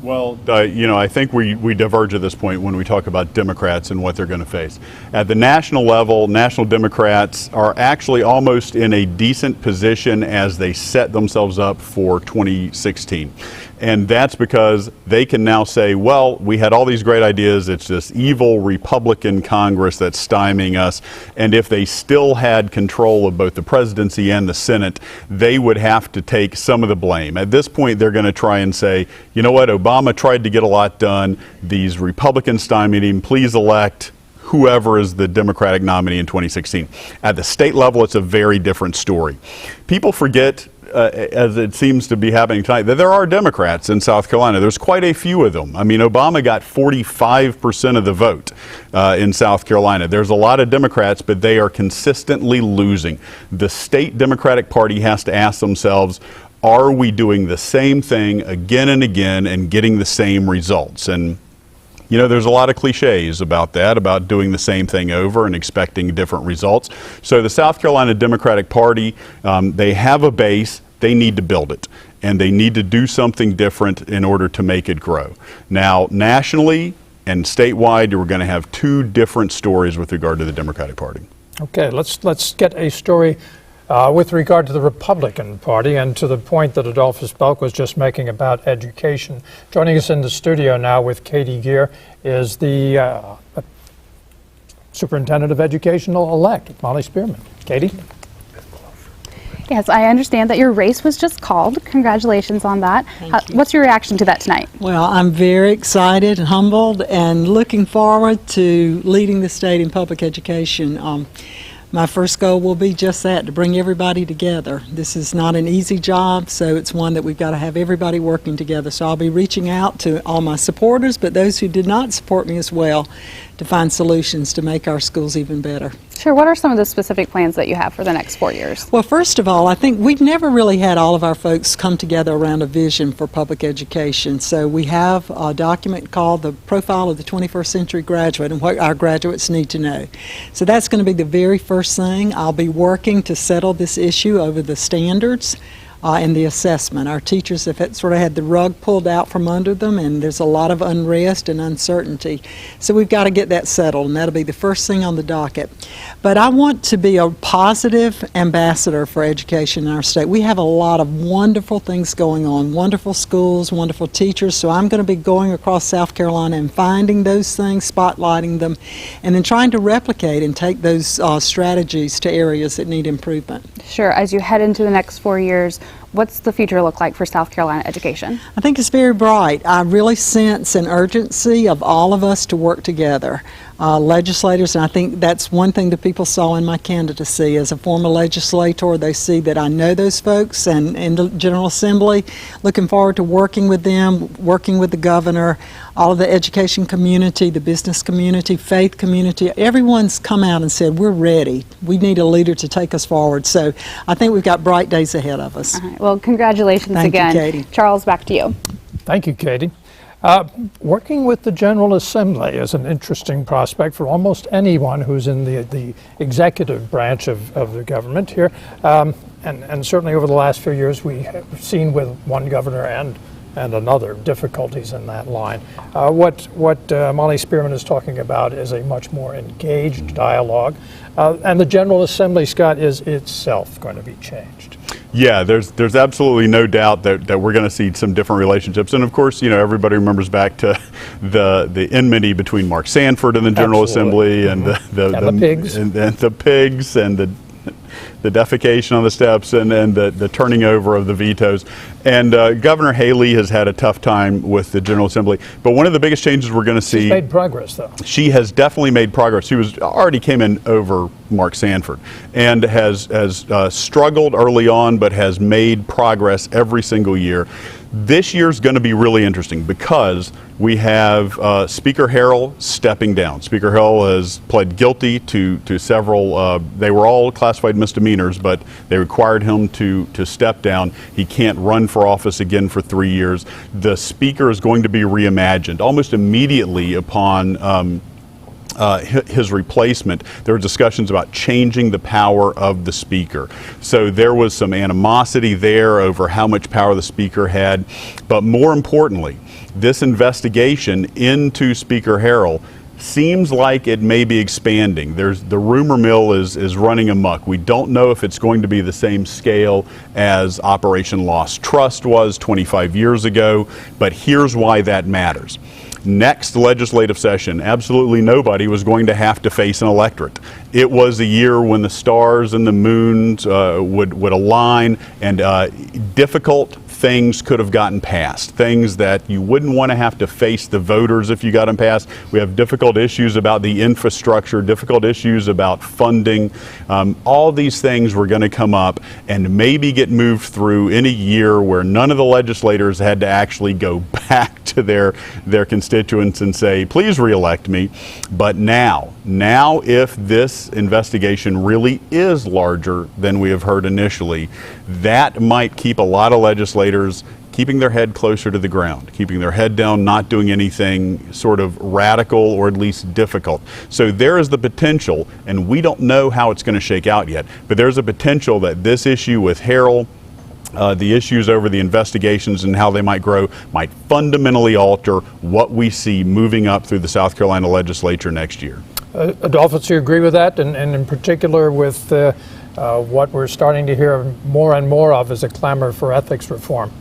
Well, I think we diverge at this point when we talk about Democrats and what they're going to face. At the national level, national Democrats are actually almost in a decent position as they set themselves up for 2016. And that's because they can now say, well, we had all these great ideas. It's this evil Republican Congress that's stymieing us. And if they still had control of both the presidency and the Senate, they would have to take some of the blame. At this point, they're going to try and say, you know what, Obama tried to get a lot done. These Republicans stymied him. Please elect whoever is the Democratic nominee in 2016. At the state level, it's a very different story. People forget, as it seems to be happening tonight, that there are Democrats in South Carolina. There's quite a few of them. I mean, Obama got 45% of the vote in South Carolina. There's a lot of Democrats, but they are consistently losing. The state Democratic Party has to ask themselves, are we doing the same thing again and again and getting the same results? And there's a lot of cliches about that, about doing the same thing over and expecting different results. So the South Carolina Democratic Party, they have a base, they need to build it, and they need to do something different in order to make it grow. Now, nationally and statewide, we're going to have two different stories with regard to the Democratic Party. Okay, let's get a story with regard to the Republican Party and to the point that Adolphus Belk was just making about education. Joining us in the studio now with Katie Geer is the Superintendent of Education-elect, Molly Spearman. Katie? Yes, I understand that your race was just called. Congratulations on that. What's your reaction to that tonight? Well, I'm very excited and humbled and looking forward to leading the state in public education. My first goal will be just that, to bring everybody together. This is not an easy job, so it's one that we've got to have everybody working together. So I'll be reaching out to all my supporters, but those who did not support me as well, to find solutions to make our schools even better. Sure. What are some of the specific plans that you have for the next 4 years? Well, first of all, I think we've never really had all of our folks come together around a vision for public education. So we have a document called the Profile of the 21st Century Graduate and what our graduates need to know. So that's going to be the very first thing. I'll be working to settle this issue over the standards and the assessment. Our teachers have sort of had the rug pulled out from under them, and there's a lot of unrest and uncertainty. So we've got to get that settled, and that'll be the first thing on the docket. But I want to be a positive ambassador for education in our state. We have a lot of wonderful things going on, wonderful schools, wonderful teachers, so I'm going to be going across South Carolina and finding those things, spotlighting them, and then trying to replicate and take those strategies to areas that need improvement. Sure. As you head into the next 4 years, what's the future look like for South Carolina education? I think it's very bright. I really sense an urgency of all of us to work together. Legislators, and I think that's one thing that people saw in my candidacy. As a former legislator, they see that I know those folks, and in the General Assembly, looking forward to working with them, working with the governor, all of the education community, the business community, faith community. Everyone's come out and said, we're ready. We need a leader to take us forward. So I think we've got bright days ahead of us. All right. Well, congratulations again. Thank you, Katie. Charles, back to you. Thank you, Katie. Working with the General Assembly is an interesting prospect for almost anyone who's in the executive branch of the government here. And certainly over the last few years, we have seen with one governor and another difficulties in that line. What Molly Spearman is talking about is a much more engaged dialogue. And the General Assembly, Scott, is itself going to be changed. Yeah, there's absolutely no doubt that we're going to see some different relationships. And of course, everybody remembers back to the enmity between Mark Sanford and the General Assembly and the pigs and the pigs and the defecation on the steps and the turning over of the vetoes. And Governor Haley has had a tough time with the General Assembly. But one of the biggest changes we're going to see... She's made progress, though. She has definitely made progress. She already came in over Mark Sanford and has struggled early on, but has made progress every single year. This year's going to be really interesting because we have Speaker Harrell stepping down. Speaker Harrell has pled guilty to several, they were all classified misdemeanors, but they required him to step down. He can't run for office again for 3 years. The Speaker is going to be reimagined almost immediately upon his replacement. There were discussions about changing the power of the Speaker. So there was some animosity there over how much power the Speaker had. But more importantly, this investigation into Speaker Harrell seems like it may be expanding. The rumor mill is running amok. We don't know if it's going to be the same scale as Operation Lost Trust was 25 years ago, but here's why that matters. Next legislative session, absolutely nobody was going to have to face an electorate. It was a year when the stars and the moons would align, and difficult things could have gotten passed, things that you wouldn't want to have to face the voters if you got them passed. We have difficult issues about the infrastructure, difficult issues about funding. All these things were going to come up and maybe get moved through in a year where none of the legislators had to actually go back to their constituents and say, please reelect me. But now if this investigation really is larger than we have heard initially, that might keep a lot of legislators keeping their head closer to the ground, keeping their head down, not doing anything sort of radical or at least difficult. So there is the potential, and we don't know how it's going to shake out yet, but there's a potential that this issue with Harrell, the issues over the investigations and how they might grow, might fundamentally alter what we see moving up through the South Carolina legislature next year. Adolphus, do you agree with that? And in particular with what we're starting to hear more and more of is a clamor for ethics reform.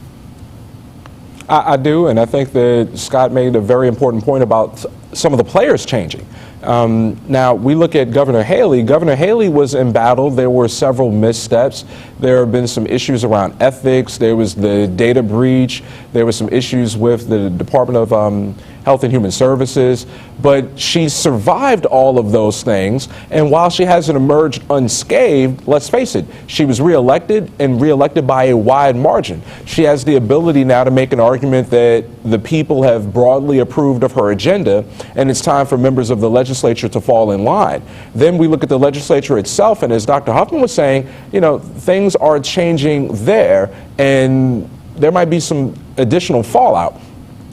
I do, and I think that Scott made a very important point about some of the players changing. Now, we look at Governor Haley. Governor Haley was embattled. There were several missteps. There have been some issues around ethics. There was the data breach. There were some issues with the Department of Health and Human Services. But she survived all of those things. And while she hasn't emerged unscathed, let's face it, she was reelected and reelected by a wide margin. She has the ability now to make an argument that the people have broadly approved of her agenda, and it's time for members of the legislature to fall in line. Then we look at the legislature itself, and as Dr. Huffman was saying, you know, things are changing there, and there might be some additional fallout.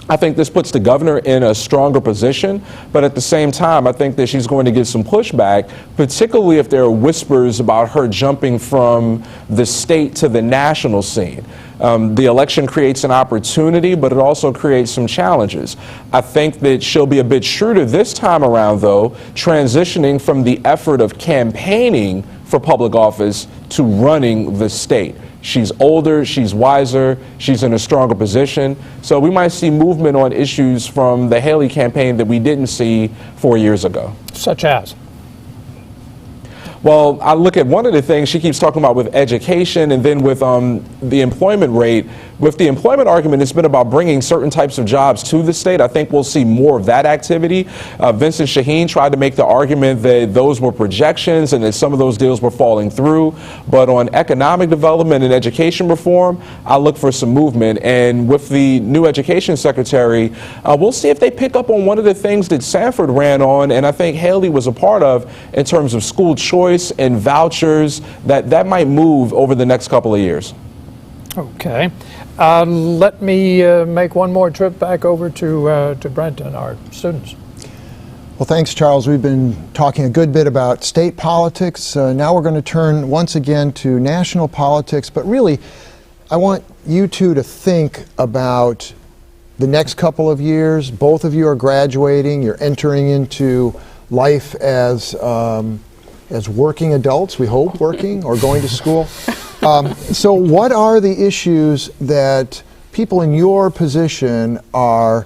I think this puts the governor in a stronger position, but at the same time, I think that she's going to get some pushback, particularly if there are whispers about her jumping from the state to the national scene. The election creates an opportunity, but it also creates some challenges. I think that she'll be a bit shrewder this time around, though, transitioning from the effort of campaigning for public office to running the state. She's older, she's wiser, she's in a stronger position. So we might see movement on issues from the Haley campaign that we didn't see 4 years ago. Such as? Well, I look at one of the things she keeps talking about with education and then with the employment rate. With the employment argument, it's been about bringing certain types of jobs to the state. I think we'll see more of that activity. Vincent Shaheen tried to make the argument that those were projections and that some of those deals were falling through. But on economic development and education reform, I look for some movement. And with the new education secretary, we'll see if they pick up on one of the things that Sanford ran on, and I think Haley was a part of, in terms of school choice and vouchers, that might move over the next couple of years. Okay. Let me make one more trip back over to Brent and our students. Well, thanks, Charles. We've been talking a good bit about state politics. Now we're going to turn once again to national politics. But really, I want you two to think about the next couple of years. Both of you are graduating. You're entering into life as working adults, we hope, working or going to school. So what are the issues that people in your position are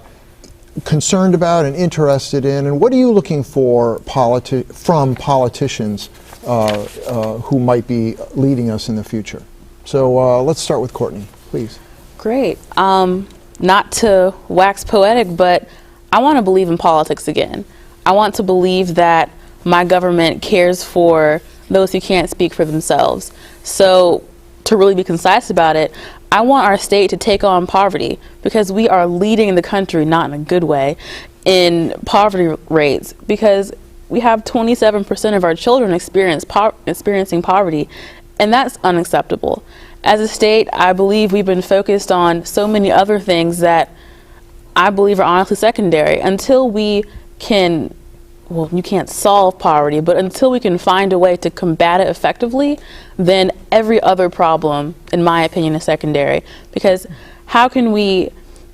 concerned about and interested in, and what are you looking for from politicians who might be leading us in the future? So let's start with Courtney, please. Great. Not to wax poetic, but I want to believe in politics again. I want to believe that my government cares for those who can't speak for themselves. So to really be concise about it, I want our state to take on poverty, because we are leading the country, not in a good way, in poverty rates. Because we have 27% of our children experiencing poverty, and that's unacceptable. As a state, I believe we've been focused on so many other things that I believe are honestly secondary. Until we can, well, you can't solve poverty, but until we can find a way to combat it effectively, then every other problem, in my opinion, is secondary. Because how can we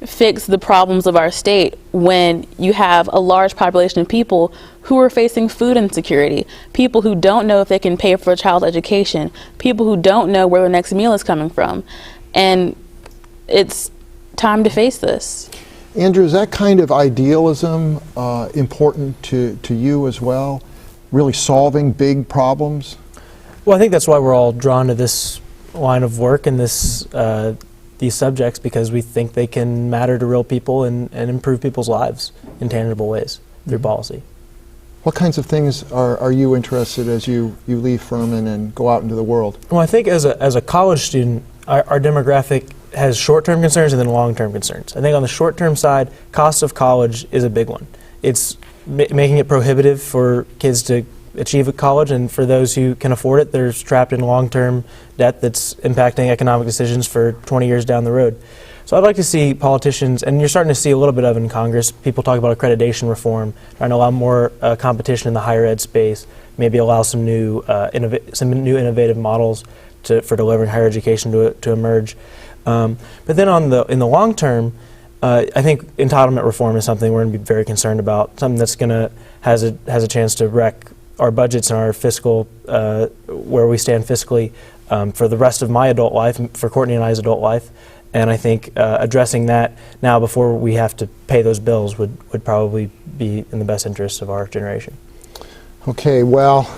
fix the problems of our state when you have a large population of people who are facing food insecurity, people who don't know if they can pay for a child's education, people who don't know where their next meal is coming from? And it's time to face this. Andrew, is that kind of idealism important to you as well? Really solving big problems? Well, I think that's why we're all drawn to this line of work and this these subjects, because we think they can matter to real people and improve people's lives in tangible ways through policy. What kinds of things are you interested as you leave Furman and go out into the world? Well, I think as a college student, our demographic has short-term concerns and then long-term concerns. I think on the short-term side, cost of college is a big one. It's making it prohibitive for kids to achieve at college, and for those who can afford it, they're trapped in long-term debt that's impacting economic decisions for 20 years down the road. So I'd like to see politicians, and you're starting to see a little bit of in Congress, people talk about accreditation reform, trying to allow more competition in the higher ed space, maybe allow some new innovative models for delivering higher education to emerge. But then in the long term, I think entitlement reform is something we're going to be very concerned about, something that's has a chance to wreck our budgets and our fiscal, where we stand fiscally for the rest of my adult life, for Courtney and I's adult life. And I think addressing that now before we have to pay those bills would probably be in the best interest of our generation. Okay, well,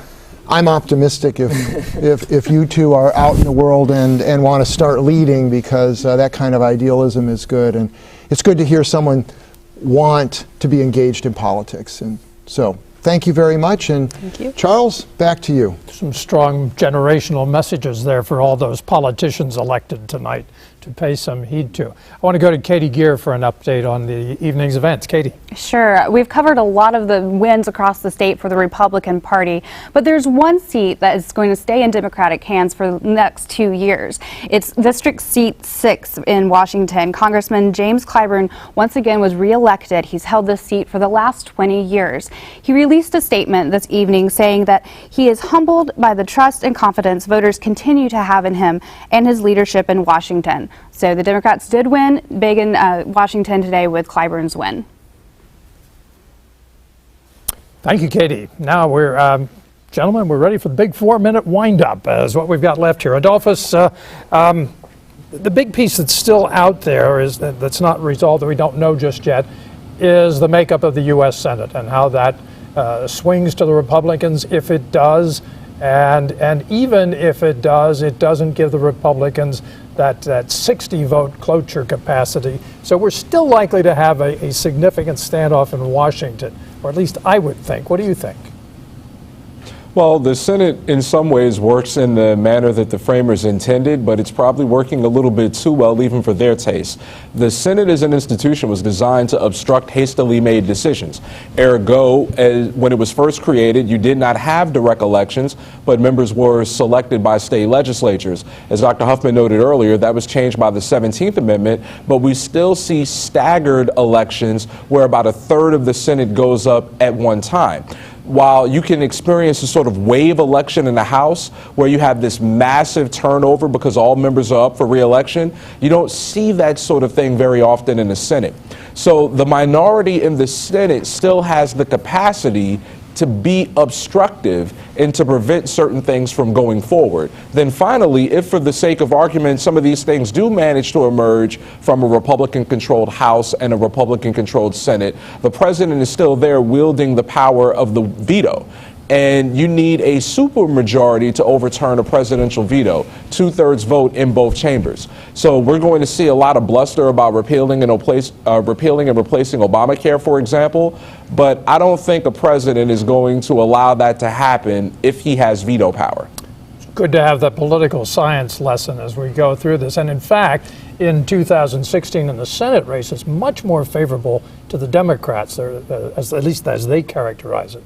I'm optimistic if you two are out in the world and want to start leading, because that kind of idealism is good. And it's good to hear someone want to be engaged in politics. And so thank you very much. And thank you. Charles, back to you. Some strong generational messages there for all those politicians elected tonight to pay some heed to. I want to go to Katie Gear for an update on the evening's events. Katie. Sure. We've covered a lot of the wins across the state for the Republican Party, but there's one seat that is going to stay in Democratic hands for the next 2 years. It's District Seat 6 in Washington. Congressman James Clyburn once again was reelected. He's held this seat for the last 20 years. He released a statement this evening saying that he is humbled by the trust and confidence voters continue to have in him and his leadership in Washington. So the Democrats did win big in Washington today with Clyburn's win. Thank you, Katie. Now we're, gentlemen, we're ready for the big 4-minute wind-up is what we've got left here. Adolphus, the big piece that's still out there is that's not resolved, that we don't know just yet, is the makeup of the U.S. Senate and how that swings to the Republicans if it does. And even if it does, it doesn't give the Republicans that 60-vote cloture capacity. So we're still likely to have a significant standoff in Washington, or at least I would think. What do you think? Well, the Senate in some ways works in the manner that the framers intended, but it's probably working a little bit too well even for their taste. The Senate as an institution was designed to obstruct hastily made decisions. Ergo, when it was first created, you did not have direct elections, but members were selected by state legislatures. As Dr. Huffman noted earlier, that was changed by the 17th Amendment, but we still see staggered elections where about a third of the Senate goes up at one time. While you can experience a sort of wave election in the House where you have this massive turnover because all members are up for re-election, you don't see that sort of thing very often in the Senate. So the minority in the Senate still has the capacity to be obstructive and to prevent certain things from going forward. Then finally, if for the sake of argument some of these things do manage to emerge from a Republican-controlled House and a Republican-controlled Senate, the president is still there wielding the power of the veto. And you need a supermajority to overturn a presidential veto, 2/3 vote in both chambers. So we're going to see a lot of bluster about repealing and replacing Obamacare, for example. But I don't think a president is going to allow that to happen if he has veto power. It's good to have that political science lesson as we go through this. And in fact, in 2016 in the Senate race, it's much more favorable to the Democrats, at least as they characterize it.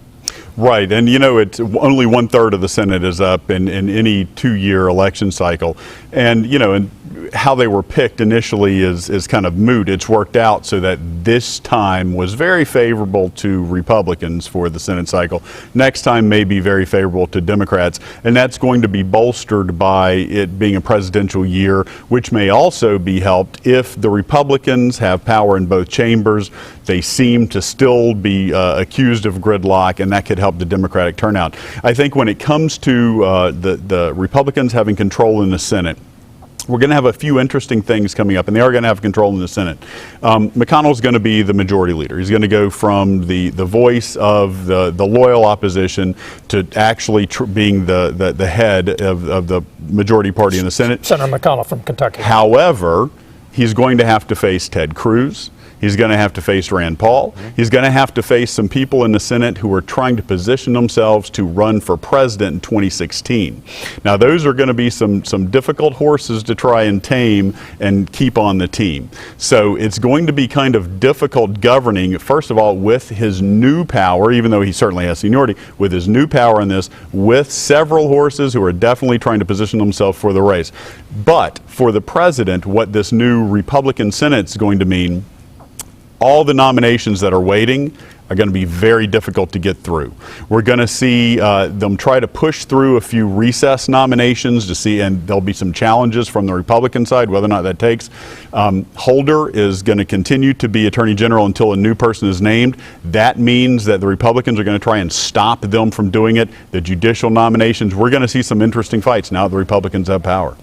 Right, and it's only 1/3 of the Senate is up in any 2-year election cycle, and and how they were picked initially is kind of moot. It's worked out so that this time was very favorable to Republicans for the Senate cycle. Next time may be very favorable to Democrats, and that's going to be bolstered by it being a presidential year, which may also be helped if the Republicans have power in both chambers. They seem to still be accused of gridlock, and that could help the Democratic turnout. I think when it comes to the Republicans having control in the Senate, we're going to have a few interesting things coming up, and they are going to have control in the Senate. McConnell's going to be the majority leader. He's going to go from the voice of the loyal opposition to actually being the head of the majority party in the Senate. Senator McConnell from Kentucky. However, he's going to have to face Ted Cruz. He's going to have to face Rand Paul. He's going to have to face some people in the Senate who are trying to position themselves to run for president in 2016. Now, those are going to be some difficult horses to try and tame and keep on the team. So it's going to be kind of difficult governing, first of all, with his new power, even though he certainly has seniority, with his new power in this, with several horses who are definitely trying to position themselves for the race. But for the president, what this new Republican Senate is going to mean, all the nominations that are waiting are going to be very difficult to get through. We're going to see them try to push through a few recess nominations to see, and there'll be some challenges from the Republican side, whether or not that takes. Holder is going to continue to be Attorney General until a new person is named. That means that the Republicans are going to try and stop them from doing it. The judicial nominations, we're going to see some interesting fights now that the Republicans have power.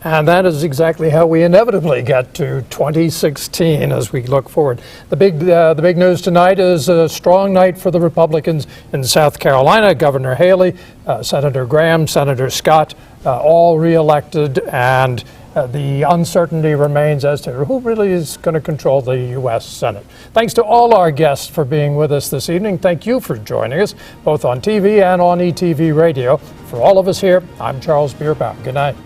And that is exactly how we inevitably get to 2016 as we look forward. The big news tonight is a strong night for the Republicans in South Carolina. Governor Haley, Senator Graham, Senator Scott, all reelected, and the uncertainty remains as to who really is going to control the U.S. Senate. Thanks to all our guests for being with us this evening. Thank you for joining us, both on TV and on ETV Radio. For all of us here, I'm Charles Bierbaum. Good night.